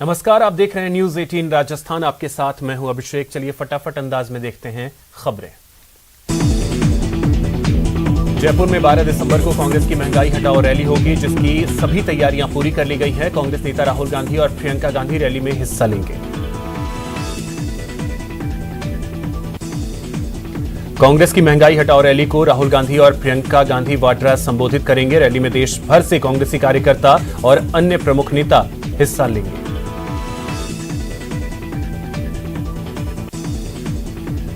नमस्कार, आप देख रहे हैं न्यूज 18 राजस्थान। आपके साथ मैं हूं अभिषेक। चलिए फटाफट अंदाज में देखते हैं खबरें। जयपुर में 12 दिसंबर को कांग्रेस की महंगाई हटाओ रैली होगी, जिसकी सभी तैयारियां पूरी कर ली गई हैं। कांग्रेस नेता राहुल गांधी और प्रियंका गांधी रैली में हिस्सा लेंगे। कांग्रेस की महंगाई हटाओ रैली को राहुल गांधी और प्रियंका गांधी वाड्रा संबोधित करेंगे। रैली में देश भर से कांग्रेसी कार्यकर्ता और अन्य प्रमुख नेता हिस्सा लेंगे।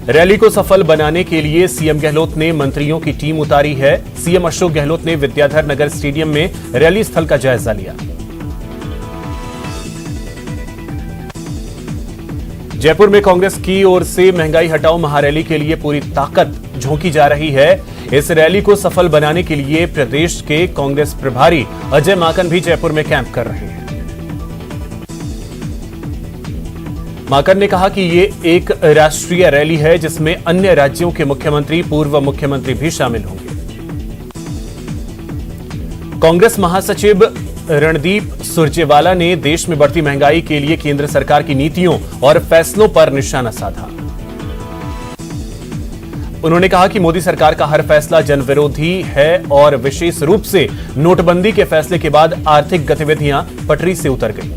रैली को सफल बनाने के लिए सीएम गहलोत ने मंत्रियों की टीम उतारी है। सीएम अशोक गहलोत ने विद्याधर नगर स्टेडियम में रैली स्थल का जायजा लिया। जयपुर में कांग्रेस की ओर से महंगाई हटाओ महारैली के लिए पूरी ताकत झोंकी जा रही है। इस रैली को सफल बनाने के लिए प्रदेश के कांग्रेस प्रभारी अजय माकन भी जयपुर में कैंप कर रहे हैं। माकन ने कहा कि ये एक राष्ट्रीय रैली है, जिसमें अन्य राज्यों के मुख्यमंत्री, पूर्व मुख्यमंत्री भी शामिल होंगे। कांग्रेस महासचिव रणदीप सुरजेवाला ने देश में बढ़ती महंगाई के लिए केंद्र सरकार की नीतियों और फैसलों पर निशाना साधा। उन्होंने कहा कि मोदी सरकार का हर फैसला जनविरोधी है और विशेष रूप से नोटबंदी के फैसले के बाद आर्थिक गतिविधियां पटरी से उतर गई।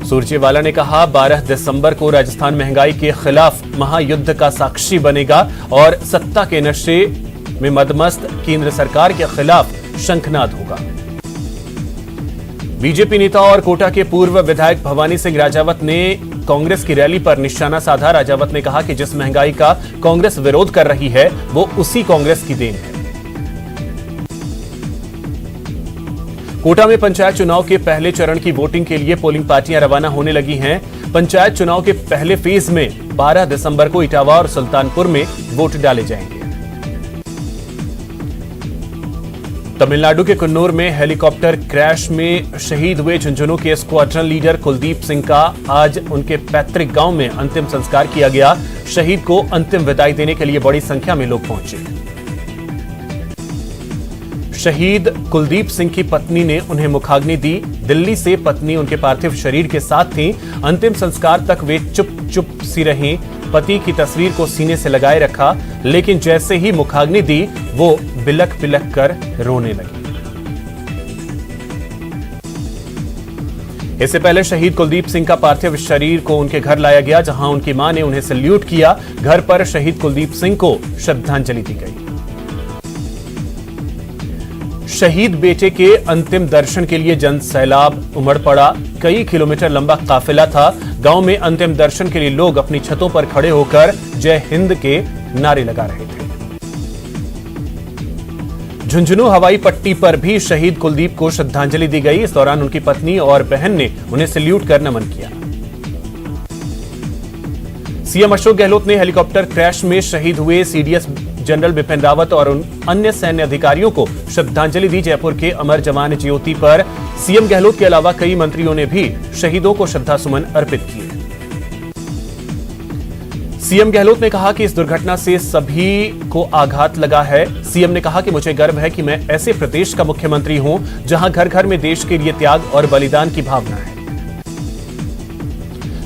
सुरजेवाला ने कहा, 12 दिसंबर को राजस्थान महंगाई के खिलाफ महायुद्ध का साक्षी बनेगा और सत्ता के नशे में मदमस्त केंद्र सरकार के खिलाफ शंखनाद होगा। बीजेपी नेता और कोटा के पूर्व विधायक भवानी सिंह राजावत ने कांग्रेस की रैली पर निशाना साधा। राजावत ने कहा कि जिस महंगाई का कांग्रेस विरोध कर रही है, वो उसी कांग्रेस की देन है। कोटा में पंचायत चुनाव के पहले चरण की वोटिंग के लिए पोलिंग पार्टियां रवाना होने लगी हैं। पंचायत चुनाव के पहले फेज में 12 दिसंबर को इटावा और सुल्तानपुर में वोट डाले जाएंगे। तमिलनाडु के कुन्नूर में हेलीकॉप्टर क्रैश में शहीद हुए झुंझुनू के स्क्वाड्रन लीडर कुलदीप सिंह का आज उनके पैतृक गांव में अंतिम संस्कार किया गया। शहीद को अंतिम विदाई देने के लिए बड़ी संख्या में लोग पहुंचे। शहीद कुलदीप सिंह की पत्नी ने उन्हें मुखाग्नि दी। दिल्ली से पत्नी उनके पार्थिव शरीर के साथ थी। अंतिम संस्कार तक वे चुप सी रहीं। पति की तस्वीर को सीने से लगाए रखा, लेकिन जैसे ही मुखाग्नि दी, वो बिलख बिलख कर रोने लगी। इससे पहले शहीद कुलदीप सिंह का पार्थिव शरीर को उनके घर लाया गया, जहां उनकी मां ने उन्हें सैल्यूट किया। घर पर शहीद कुलदीप सिंह को श्रद्धांजलि दी गई। शहीद बेटे के अंतिम दर्शन के लिए जन सैलाब उमड़ पड़ा। कई किलोमीटर लंबा काफिला था। गांव में अंतिम दर्शन के लिए लोग अपनी छतों पर खड़े होकर जय हिंद के नारे लगा रहे थे। झुंझुनू हवाई पट्टी पर भी शहीद कुलदीप को श्रद्धांजलि दी गई। इस दौरान उनकी पत्नी और बहन ने उन्हें सैल्यूट कर नमन किया। सीएम अशोक गहलोत ने हेलीकॉप्टर क्रैश में शहीद हुए सीडीएस जनरल बिपिन रावत और अन्य सैन्य अधिकारियों को श्रद्धांजलि दी। जयपुर के अमर जवान ज्योति पर सीएम गहलोत के अलावा कई मंत्रियों ने भी शहीदों को श्रद्धासुमन अर्पित किए। सीएम गहलोत ने कहा कि इस दुर्घटना से सभी को आघात लगा है। सीएम ने कहा कि मुझे गर्व है कि मैं ऐसे प्रदेश का मुख्यमंत्री हूं जहां घर घर में देश के लिए त्याग और बलिदान की भावना है।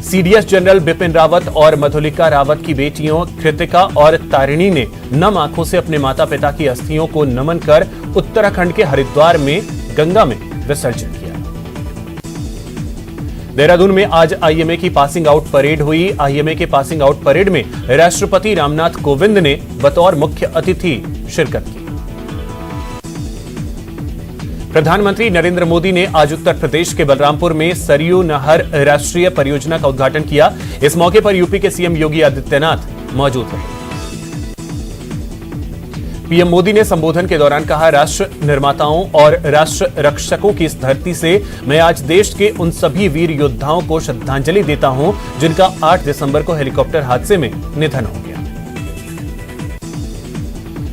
सीडीएस जनरल बिपिन रावत और मधुलिका रावत की बेटियों कृतिका और तारिणी ने नम आंखों से अपने माता पिता की अस्थियों को नमन कर उत्तराखंड के हरिद्वार में गंगा में विसर्जित किया। देहरादून में आज आईएमए की पासिंग आउट परेड हुई। आईएमए के पासिंग आउट परेड में राष्ट्रपति रामनाथ कोविंद ने बतौर मुख्य अतिथि शिरकत की। प्रधानमंत्री नरेंद्र मोदी ने आज उत्तर प्रदेश के बलरामपुर में सरयू नहर राष्ट्रीय परियोजना का उद्घाटन किया। इस मौके पर यूपी के सीएम योगी आदित्यनाथ मौजूद रहे। पीएम मोदी ने संबोधन के दौरान कहा, राष्ट्र निर्माताओं और राष्ट्र रक्षकों की इस धरती से मैं आज देश के उन सभी वीर योद्धाओं को श्रद्धांजलि देता हूं जिनका 8 दिसंबर को हेलीकॉप्टर हादसे में निधन हो गया।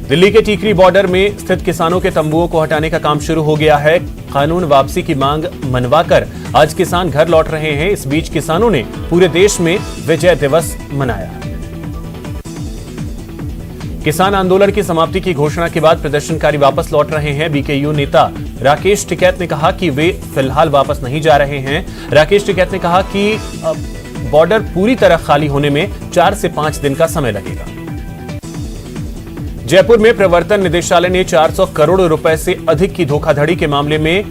दिल्ली के टीकरी बॉर्डर में स्थित किसानों के तंबुओं को हटाने का काम शुरू हो गया है। कानून वापसी की मांग मनवाकर आज किसान घर लौट रहे हैं। इस बीच किसानों ने पूरे देश में विजय दिवस मनाया। किसान आंदोलन की समाप्ति की घोषणा के बाद प्रदर्शनकारी वापस लौट रहे हैं। बीकेयू नेता राकेश टिकैत ने कहा कि वे फिलहाल वापस नहीं जा रहे हैं। राकेश टिकैत ने कहा कि बॉर्डर पूरी तरह खाली होने में 4 से 5 दिन का समय लगेगा। जयपुर में प्रवर्तन निदेशालय ने 400 करोड़ रुपए से अधिक की धोखाधड़ी के मामले में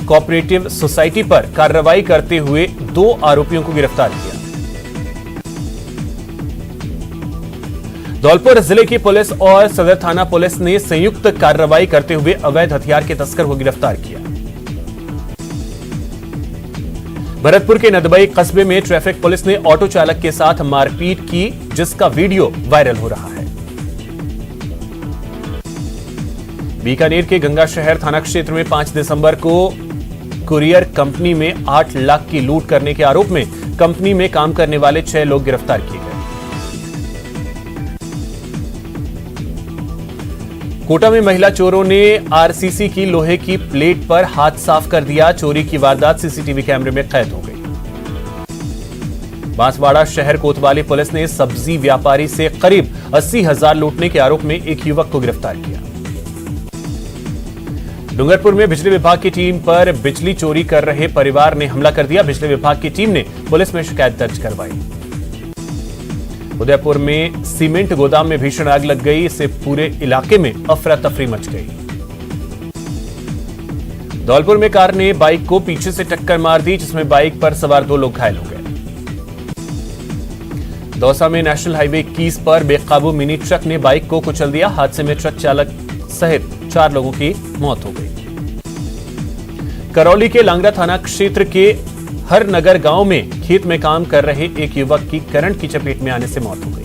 कोऑपरेटिव सोसाइटी पर कार्रवाई करते हुए 2 आरोपियों को गिरफ्तार किया। धौलपुर जिले की पुलिस और सदर थाना पुलिस ने संयुक्त कार्रवाई करते हुए अवैध हथियार के तस्कर को गिरफ्तार किया। भरतपुर के नदबई कस्बे में ट्रैफिक पुलिस ने ऑटो चालक के साथ मारपीट की, जिसका वीडियो वायरल हो रहा है। बीकानेर के गंगा शहर थाना क्षेत्र में 5 दिसंबर को कुरियर कंपनी में 8 लाख की लूट करने के आरोप में कंपनी में काम करने वाले 6 लोग गिरफ्तार किए गए। कोटा में महिला चोरों ने आरसीसी की लोहे की प्लेट पर हाथ साफ कर दिया। चोरी की वारदात सीसीटीवी कैमरे में कैद हो गई। बांसवाड़ा शहर कोतवाली पुलिस ने सब्जी व्यापारी से करीब 80,000 लूटने के आरोप में एक युवक को गिरफ्तार किया। डूंगरपुर में बिजली विभाग की टीम पर बिजली चोरी कर रहे परिवार ने हमला कर दिया। बिजली विभाग की टीम ने पुलिस में शिकायत दर्ज करवाई। उदयपुर में सीमेंट गोदाम में भीषण आग लग गई। इससे पूरे इलाके में अफरा तफरी मच गई। धौलपुर में कार ने बाइक को पीछे से टक्कर मार दी, जिसमें बाइक पर सवार 2 लोग घायल हो गए। दौसा में नेशनल हाईवे 21 पर बेकाबू मिनी ट्रक ने बाइक को कुचल दिया। हादसे में ट्रक चालक सहित 4 लोगों की मौत हो गई। करौली के लांगरा थाना क्षेत्र के हर नगर गांव में खेत में काम कर रहे एक युवक की करंट की चपेट में आने से मौत हो गई।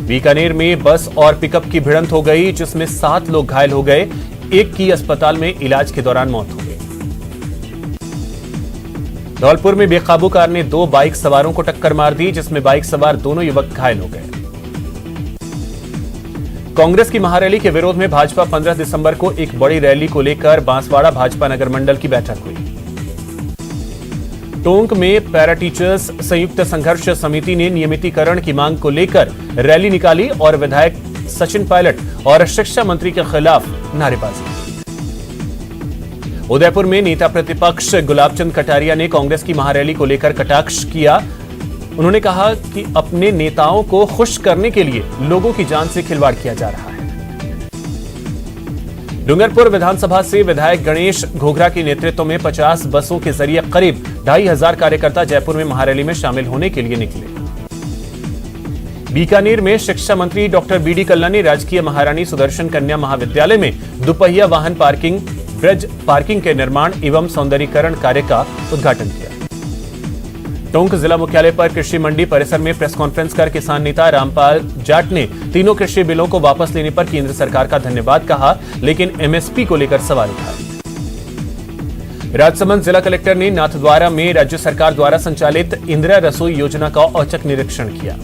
बीकानेर में बस और पिकअप की भिड़ंत हो गई, जिसमें 7 लोग घायल हो गए। एक की अस्पताल में इलाज के दौरान मौत हो गई। धौलपुर में बेकाबू कार ने 2 बाइक सवारों को टक्कर मार दी, जिसमें बाइक सवार दोनों युवक घायल हो गए। कांग्रेस की महारैली के विरोध में भाजपा 15 दिसंबर को एक बड़ी रैली को लेकर बांसवाड़ा भाजपा नगर मंडल की बैठक हुई। टोंक में पैरा टीचर्स संयुक्त संघर्ष समिति ने नियमितीकरण की मांग को लेकर रैली निकाली और विधायक सचिन पायलट और शिक्षा मंत्री के खिलाफ नारेबाजी। उदयपुर में नेता प्रतिपक्ष गुलाबचंद कटारिया ने कांग्रेस की महारैली को लेकर कटाक्ष किया। उन्होंने कहा कि अपने नेताओं को खुश करने के लिए लोगों की जान से खिलवाड़ किया जा रहा है। डूंगरपुर विधानसभा से विधायक गणेश घोघरा के नेतृत्व में 50 बसों के जरिए करीब 2,500 कार्यकर्ता जयपुर में महारैली में शामिल होने के लिए निकले। बीकानेर में शिक्षा मंत्री डॉक्टर बीडी कल्ला ने राजकीय महारानी सुदर्शन कन्या महाविद्यालय में दुपहिया वाहन पार्किंग, ब्रिज पार्किंग के निर्माण एवं सौंदर्यीकरण कार्य का उद्घाटन किया। टोंक जिला मुख्यालय पर कृषि मंडी परिसर में प्रेस कॉन्फ्रेंस कर किसान नेता रामपाल जाट ने तीनों कृषि बिलों को वापस लेने पर केंद्र सरकार का धन्यवाद कहा, लेकिन एमएसपी को लेकर सवाल उठाए। राजसमंद जिला कलेक्टर ने नाथद्वारा में राज्य सरकार द्वारा संचालित इंदिरा रसोई योजना का औचक निरीक्षण किया।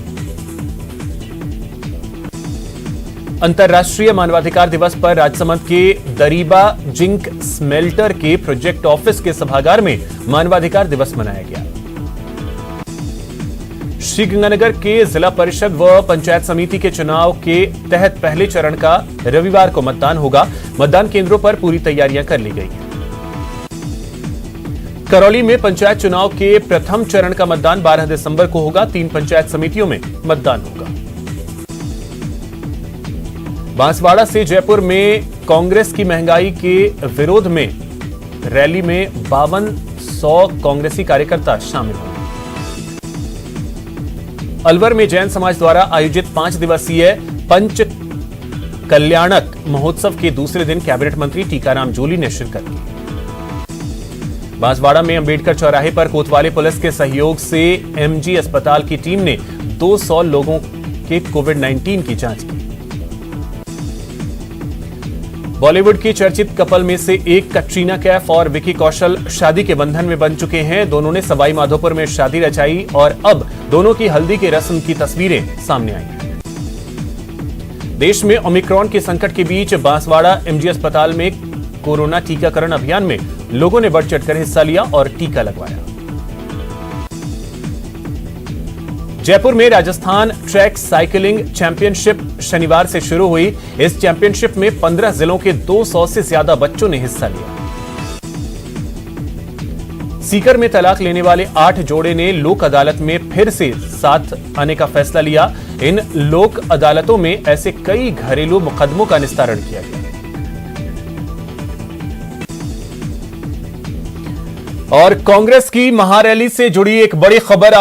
अंतर्राष्ट्रीय मानवाधिकार दिवस पर राजसमंद के दरीबा जिंक स्मेल्टर के प्रोजेक्ट ऑफिस के सभागार में मानवाधिकार दिवस मनाया गया। श्रीगंगानगर के जिला परिषद व पंचायत समिति के चुनाव के तहत पहले चरण का रविवार को मतदान होगा। मतदान केंद्रों पर पूरी तैयारियां कर ली गई हैं। करौली में पंचायत चुनाव के प्रथम चरण का मतदान 12 दिसंबर को होगा। 3 पंचायत समितियों में मतदान होगा। बांसवाड़ा से जयपुर में कांग्रेस की महंगाई के विरोध में रैली में 5200 कांग्रेसी कार्यकर्ता शामिल हुए। अलवर में जैन समाज द्वारा आयोजित 5 दिवसीय पंच कल्याणक महोत्सव के दूसरे दिन कैबिनेट मंत्री टीकाराम जूली ने शिरकत की। बांसवाड़ा में अंबेडकर चौराहे पर कोतवाली पुलिस के सहयोग से एमजी अस्पताल की टीम ने 200 लोगों के कोविड-19 की जांच की। बॉलीवुड की चर्चित कपल में से एक कटरीना कैफ और विकी कौशल शादी के बंधन में बंध चुके हैं। दोनों ने सवाई माधोपुर में शादी रचाई और अब दोनों की हल्दी के रस्म की तस्वीरें सामने आई हैं। देश में ओमिक्रॉन के संकट के बीच बांसवाड़ा एमजी अस्पताल में कोरोना टीकाकरण अभियान में लोगों ने बढ़ चढ़कर हिस्सा लिया और टीका लगवाया। जयपुर में राजस्थान ट्रैक साइकिलिंग चैंपियनशिप शनिवार से शुरू हुई। इस चैंपियनशिप में 15 जिलों के 200 से ज्यादा बच्चों ने हिस्सा लिया। सीकर में तलाक लेने वाले 8 जोड़े ने लोक अदालत में फिर से साथ आने का फैसला लिया। इन लोक अदालतों में ऐसे कई घरेलू मुकदमों का निस्तारण किया गया। और कांग्रेस की महारैली से जुड़ी एक बड़ी खबर